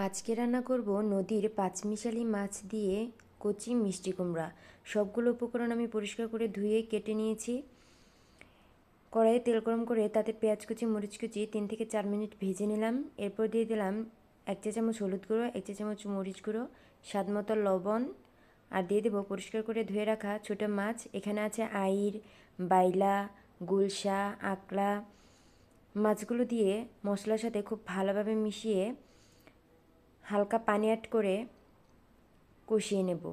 আজকে রান্না করব নদীর পাঁচমিশালি মাছ দিয়ে কচি মিষ্টি কুমড়া। সবগুলো উপকরণ আমি পরিষ্কার করে ধুয়ে কেটে নিয়েছি। কড়াইয়ে তেল গরম করে তাতে পেঁয়াজ কুচি, মরিচ কুচি 3 থেকে 4 মিনিট ভেজে নিলাম। এরপর দিয়ে দিলাম 1 চা চামচ হলুদ গুঁড়ো, 1 চা চামচ মরিচ গুঁড়ো, স্বাদ মতো লবণ, আর দিয়ে দেবো পরিষ্কার করে ধুয়ে রাখা ছোটো মাছ। এখানে আছে আইড়, বাইলা, গুলশা, আকলা। মাছগুলো দিয়ে মশলার সাথে খুব ভালোভাবে মিশিয়ে হালকা পানি অ্যাড করে কষিয়ে নেব।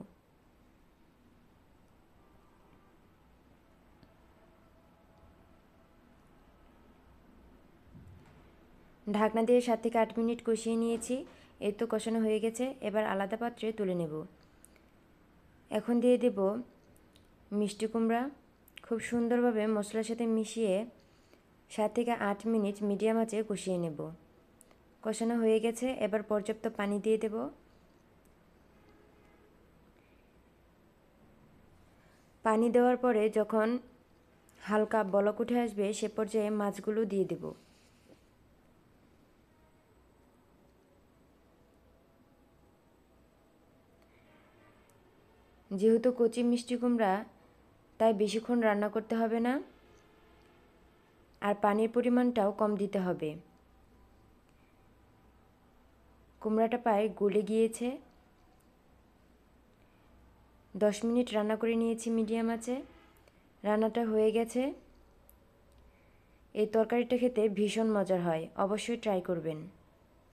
ঢাকনা দিয়ে 7 থেকে 8 মিনিট কষিয়ে নিয়েছি। এই তো কষানো হয়ে গেছে, এবার আলাদা পাত্রে তুলে নেব। এখন দিয়ে দেব মিষ্টি কুমড়া। খুব সুন্দরভাবে মশলার সাথে মিশিয়ে 7 থেকে 8 মিনিট মিডিয়াম আঁচে কষিয়ে নেব। কষানো হয়ে গেছে, এবার পর্যাপ্ত পানি দিয়ে দেব। পানি দেওয়ার পরে যখন হালকা বলক উঠে আসবে সে পর্যায়ে মাছগুলো দিয়ে দেব। যেহেতু কচি মিষ্টি কুমড়া তাই বেশিক্ষণ রান্না করতে হবে না, আর পানির পরিমাণটাও কম দিতে হবে। কুমড়াটা প্রায় গলে গিয়েছে। 10 মিনিট রান্না করে নিয়েছি মিডিয়াম আঁচে। রান্নাটা হয়ে গেছে। এই তরকারিটা খেতে ভীষণ মজার হয়, অবশ্যই ট্রাই করবেন।